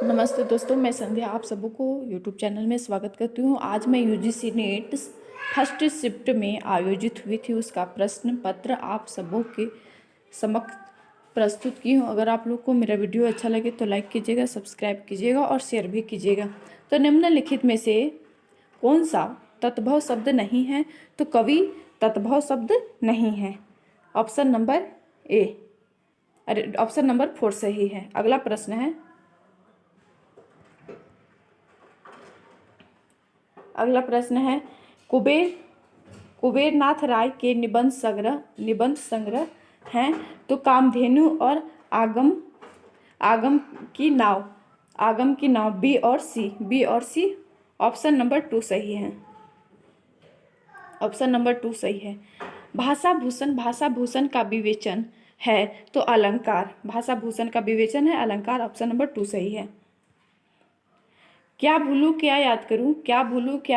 नमस्ते दोस्तों, मैं संध्या आप सबों को यूट्यूब चैनल में स्वागत करती हूँ। आज मैं यूजीसी नेट फर्स्ट शिफ्ट में आयोजित हुई थी उसका प्रश्न पत्र आप सबों के समक्ष प्रस्तुत की हूँ। अगर आप लोग को मेरा वीडियो अच्छा लगे तो लाइक कीजिएगा, सब्सक्राइब कीजिएगा और शेयर भी कीजिएगा। तो निम्नलिखित में से कौन सा तत्भव शब्द नहीं है? तो कवि तत्भव शब्द नहीं है। ऑप्शन नंबर ए, अरे ऑप्शन नंबर 4 सही है। अगला प्रश्न है, अगला प्रश्न है कुबेरनाथ राय के निबंध संग्रह हैं। तो कामधेनु और आगम आगम की नाव बी और सी। ऑप्शन नंबर 2 सही है। ऑप्शन नंबर 2 सही है। भाषा भूषण का विवेचन है तो अलंकार। भाषा भूषण का विवेचन है अलंकार। ऑप्शन नंबर 2 सही है। क्या भूलूं क्या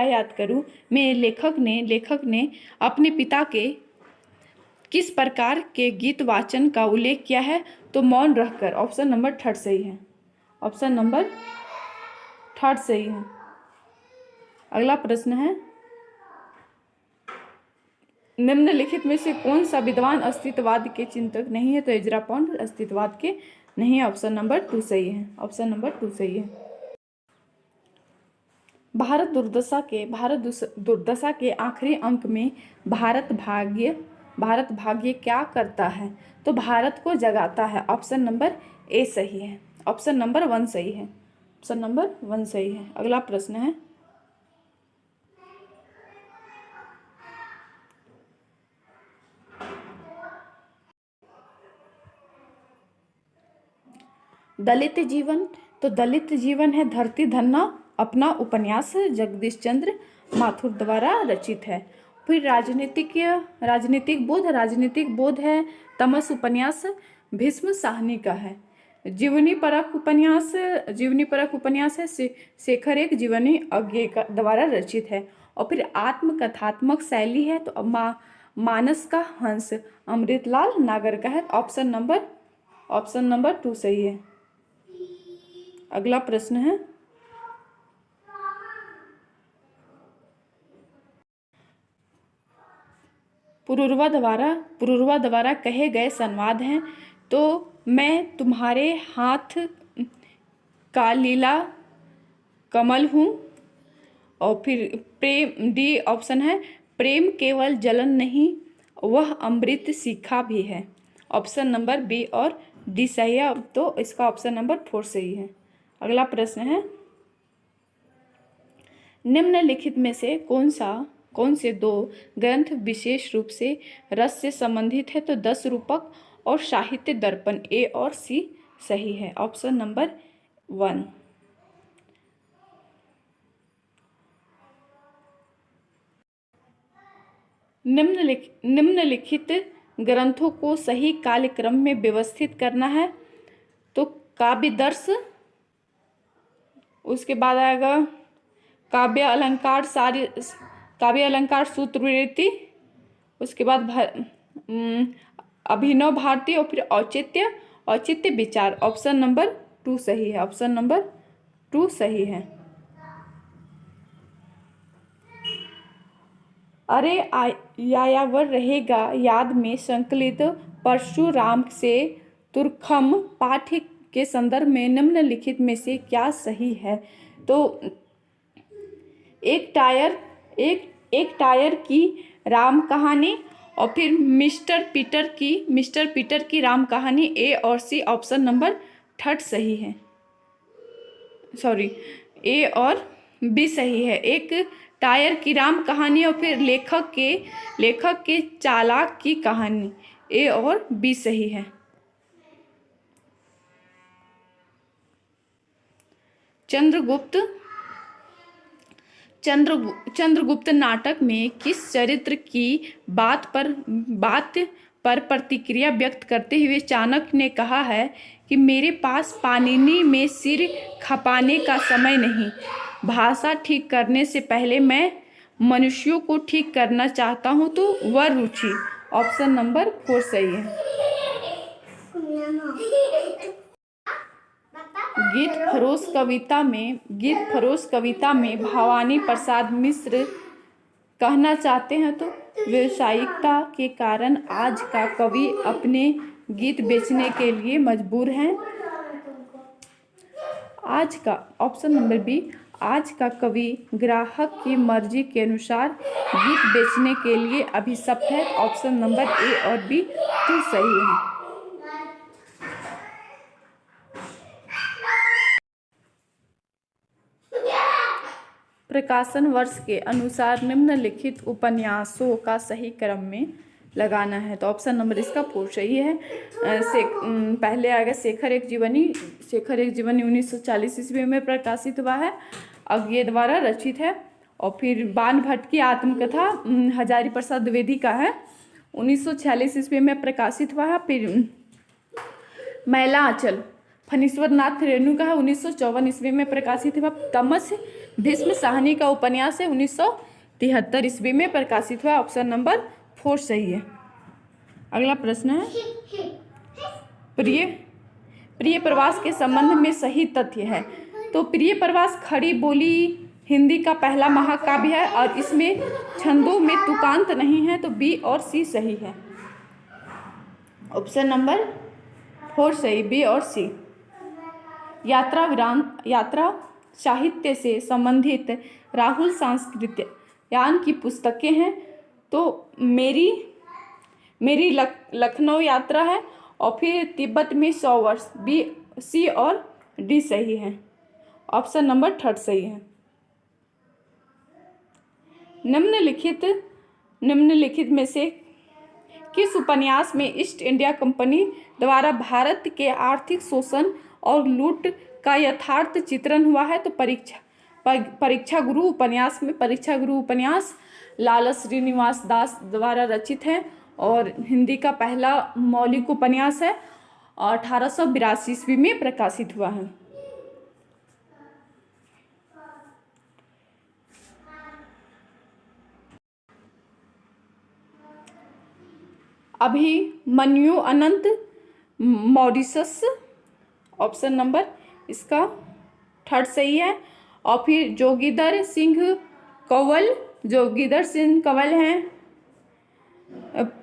याद करूं में लेखक ने अपने पिता के किस प्रकार के गीत वाचन का उल्लेख किया है? तो मौन रहकर। ऑप्शन नंबर 3 सही है। ऑप्शन नंबर 3 सही है। अगला प्रश्न है, निम्नलिखित में से कौन सा विद्वान अस्तित्ववाद के चिंतक नहीं है? तो एजरा पॉन्ड अस्तित्ववाद के नहीं है। ऑप्शन नंबर 2 सही है। ऑप्शन नंबर 2 सही है। भारत दुर्दशा के आखिरी अंक में भारत भाग्य क्या करता है? तो भारत को जगाता है। ऑप्शन नंबर ए सही है। ऑप्शन नंबर 1 सही है। ऑप्शन नंबर 1 सही है। अगला प्रश्न है, दलित जीवन। तो दलित जीवन है धरती धन्ना अपना उपन्यास जगदीश चंद्र माथुर द्वारा रचित है। फिर राजनीतिक बोध है तमस उपन्यास भीष्म साहनी का है। जीवनी परक उपन्यास है शेखर एक जीवनी अज्ञे का द्वारा रचित है। और फिर आत्मकथात्मक शैली है तो मानस का हंस अमृतलाल नागर का है। ऑप्शन नंबर 2 सही है। अगला प्रश्न है, पुरूरवा द्वारा कहे गए संवाद हैं। तो मैं तुम्हारे हाथ का लीला कमल हूँ। और फिर प्रेम डी ऑप्शन है, प्रेम केवल जलन नहीं वह अमृत सीखा भी है। ऑप्शन नंबर बी और डी सही है। तो इसका ऑप्शन नंबर 4 सही है। अगला प्रश्न है, निम्नलिखित में से कौन से 2 ग्रंथ विशेष रूप से रस से संबंधित है? तो 10 रूपक और साहित्य दर्पण ए और सी सही है। Option number 1। निम्नलिखित ग्रंथों को सही कालक्रम में व्यवस्थित करना है। तो काव्यदर्श, उसके बाद आएगा काव्य अलंकार सूत्रवृत्ति, उसके बाद अभिनव भारती और फिर औचित्य विचार। ऑप्शन नंबर 2 सही है। ऑप्शन नंबर 2 सही है। अरे यायावर रहेगा याद में संकलित परशुराम से तुर्खम पाठ के संदर्भ में निम्नलिखित में से क्या सही है? तो एक टायर की राम कहानी और फिर मिस्टर पीटर की राम कहानी ए और सी। ऑप्शन नंबर 3 सही है। सॉरी, ए और बी सही है। एक टायर की राम कहानी और फिर लेखक के चालाक की कहानी ए और बी सही है। चंद्रगुप्त नाटक में किस चरित्र की बात पर प्रतिक्रिया व्यक्त करते हुए चाणक्य ने कहा है कि मेरे पास पाणिनि में सिर खपाने का समय नहीं, भाषा ठीक करने से पहले मैं मनुष्यों को ठीक करना चाहता हूं। तो वह रुचि। ऑप्शन नंबर 4 सही है। गीत फरोश कविता में भवानी प्रसाद मिश्र कहना चाहते हैं तो व्यावसायिकता के कारण आज का कवि अपने गीत बेचने के लिए मजबूर हैं। आज का ऑप्शन नंबर बी, आज का कवि ग्राहक की मर्जी के अनुसार गीत बेचने के लिए अभिशप्त है। ऑप्शन नंबर ए और बी तो सही है। प्रकाशन वर्ष के अनुसार निम्नलिखित उपन्यासों का सही क्रम में लगाना है। तो ऑप्शन नंबर इसका 4 सही है। पहले आएगा शेखर एक जीवनी 1940 ईस्वी में प्रकाशित हुआ है, अज्ञे द्वारा रचित है। और फिर बाण भट्ट की आत्मकथा हजारी प्रसाद द्विवेदी का है, 1946 ईस्वी में प्रकाशित हुआ है। फिर मैला आंचल फणीश्वर नाथ रेणु का है, 1954 ईस्वी में प्रकाशित हुआ। तमस भीष्म साहनी का उपन्यास है, 1973 ईस्वी में प्रकाशित हुआ। ऑप्शन नंबर 4 सही है। अगला प्रश्न है, प्रिय प्रवास के संबंध में सही तथ्य है। तो प्रिय प्रवास खड़ी बोली हिंदी का पहला महाकाव्य है और इसमें छंदों में तुकांत नहीं है। तो बी और सी सही है। ऑप्शन नंबर 4 सही, बी और सी। यात्रा साहित्य से संबंधित राहुल सांस्कृत्यायन की पुस्तकें हैं। तो मेरी लखनऊ यात्रा है और फिर तिब्बत में 100 वर्ष, बी सी और डी सही है। ऑप्शन नंबर 3 सही है। निम्नलिखित में से किस उपन्यास में ईस्ट इंडिया कंपनी द्वारा भारत के आर्थिक शोषण और लूट का यथार्थ चित्रण हुआ है। तो परीक्षा गुरु उपन्यास लाला श्रीनिवास दास द्वारा रचित है और हिंदी का पहला मौलिक उपन्यास है और 1882 ईस्वी में प्रकाशित हुआ है। अभिमन्यु अनंत मॉरिशस, ऑप्शन नंबर इसका 3 सही है। और फिर जोगिंदर सिंह कंवल हैं।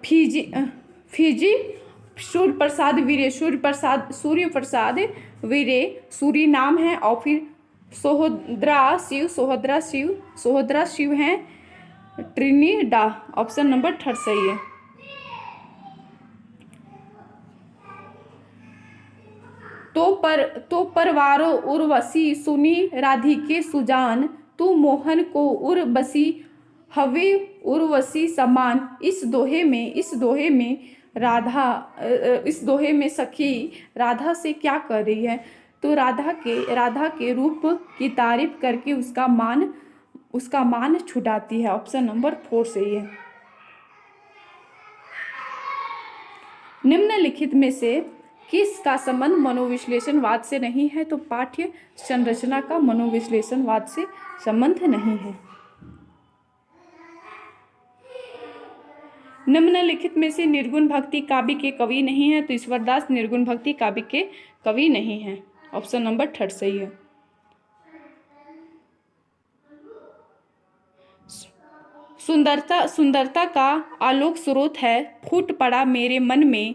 फिजी सूर्य प्रसाद वीरे सूरी नाम है। और फिर सोहदरा शिव हैं ट्रिनिडा। ऑप्शन नंबर 3 सही है। तो परवारो उर्वशी सुनी राधिके सुजान, तू मोहन को उर्वशी हवे उर्वशी समान। इस दोहे में सखी राधा से क्या कर रही है। तो राधा के रूप की तारीफ करके उसका मान छुटाती है। ऑप्शन नंबर 4 सही है। निम्नलिखित में से किसका संबंध मनोविश्लेषणवाद से नहीं है। तो पाठ्य संरचना का मनोविश्लेषणवाद से संबंध नहीं है। निम्नलिखित में से निर्गुण भक्ति काव्य के कवि नहीं है। तो ईश्वरदास निर्गुण भक्ति काव्य के कवि नहीं है। ऑप्शन नंबर 3 सही है। सुंदरता का आलोक स्रोत है, फूट पड़ा मेरे मन में,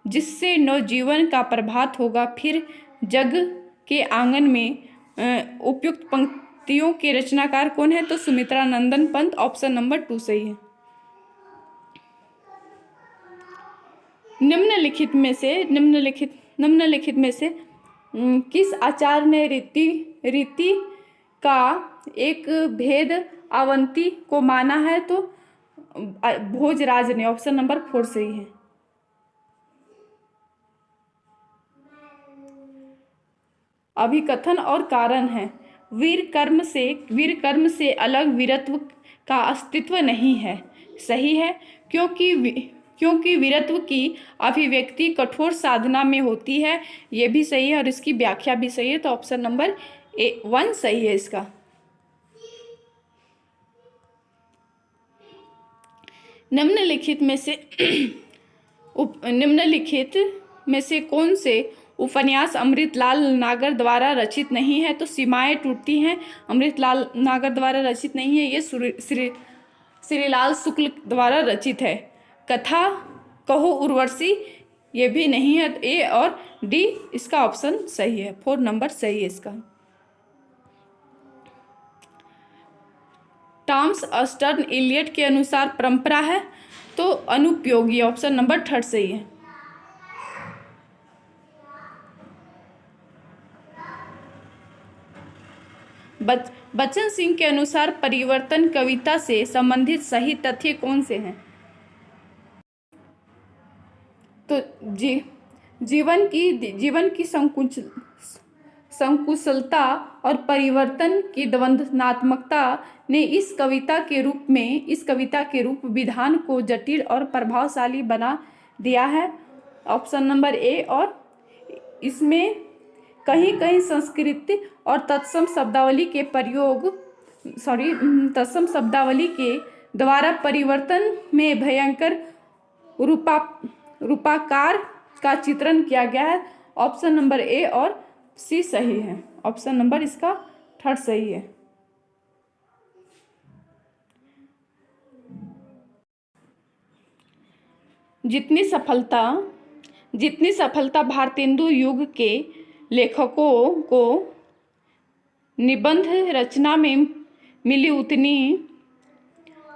जिससे नवजीवन का प्रभात होगा। फिर जग के आंगन में उपयुक्त पंक्तियों के रचनाकार कौन है। तो सुमित्रा नंदन पंत। ऑप्शन नंबर 2 सही है। निम्नलिखित में से किस आचार्य ने रीति का एक भेद अवंती को माना है। तो भोजराज ने। ऑप्शन नंबर 4 सही है। अभिकथन और कारण है, वीर कर्म से अलग वीरत्व का अस्तित्व नहीं है। सही है, क्योंकि वीरत्व की अभिव्यक्ति कठोर साधना में होती है। ये भी सही है और इसकी व्याख्या भी सही है। तो ऑप्शन नंबर 1 सही है इसका। निम्नलिखित में से कौन से उपन्यास अमृतलाल नागर द्वारा रचित नहीं है, तो सीमाएं टूटती हैं अमृतलाल नागर द्वारा रचित नहीं है, ये श्रीलाल शुक्ल द्वारा रचित है। कथा कहो उर्वशी, ये भी नहीं है, तो ए और डी इसका ऑप्शन सही है, 4 नंबर सही है इसका। टॉमस अस्टर्न इलियट के अनुसार परंपरा है, तो अनुपयोगी, ऑप्शन नंबर 3 सही है। बच्चन सिंह के अनुसार परिवर्तन कविता से संबंधित सही तथ्य कौन से हैं? तो जीवन की संकुशलता और परिवर्तन की द्वंद्वात्मकता ने इस कविता के रूप विधान को जटिल और प्रभावशाली बना दिया है, ऑप्शन नंबर ए। और इसमें कहीं कहीं संस्कृत और तत्सम शब्दावली के द्वारा परिवर्तन में भयंकर रूपाकार का चित्रण किया गया है, ऑप्शन नंबर ए और सी सही है, ऑप्शन नंबर इसका 3 सही है। जितनी सफलता भारतेंदु युग के लेखकों को निबंध रचना में मिली,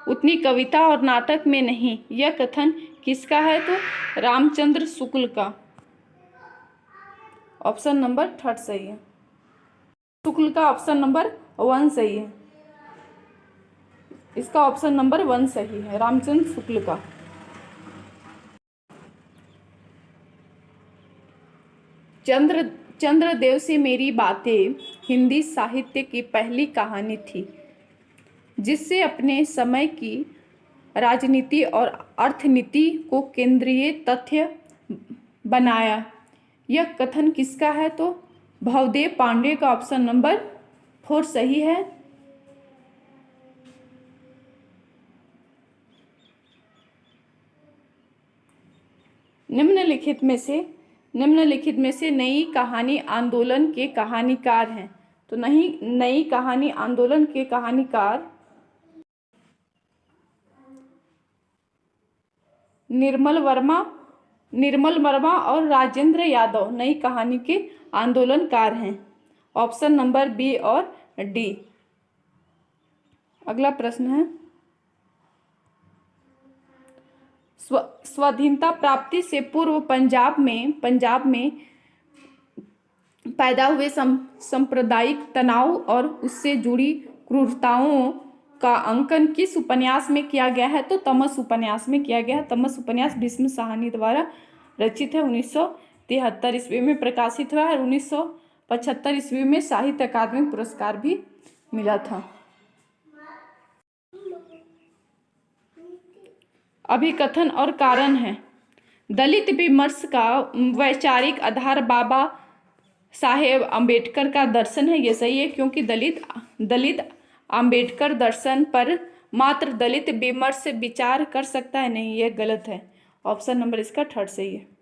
उतनी कविता और नाटक में नहीं। यह कथन किसका है? तो रामचंद्र शुक्ल का, ऑप्शन नंबर 3 सही है। शुक्ल का ऑप्शन नंबर 1 सही है, इसका ऑप्शन नंबर 1 सही है, रामचंद्र शुक्ल का। चंद्रदेव से मेरी बातें हिंदी साहित्य की पहली कहानी थी जिससे अपने समय की राजनीति और अर्थनीति को केंद्रीय तथ्य बनाया। यह कथन किसका है? तो भवदेव पांडे का, ऑप्शन नंबर 4 सही है। निम्नलिखित में से नई कहानी आंदोलन के कहानीकार हैं, तो नई कहानी आंदोलन के कहानीकार निर्मल वर्मा और राजेंद्र यादव नई कहानी के आंदोलनकार हैं, ऑप्शन नंबर बी और डी। अगला प्रश्न है, स्वाधीनता प्राप्ति से पूर्व पंजाब में पैदा हुए सांप्रदायिक तनाव और उससे जुड़ी क्रूरताओं का अंकन किस उपन्यास में किया गया है? तो तमस उपन्यास में किया गया है। तमस उपन्यास भीष्म साहनी द्वारा रचित है, 1973 ईस्वी में प्रकाशित हुआ है, 1975 ईस्वी में साहित्य अकादमी पुरस्कार भी मिला था। अभिकथन और कारण है। दलित विमर्श का वैचारिक आधार बाबा साहेब अम्बेडकर का दर्शन है, ये सही है, क्योंकि दलित अम्बेडकर दर्शन पर मात्र दलित विमर्श विचार कर सकता है, नहीं, यह गलत है, ऑप्शन नंबर इसका 3 सही है।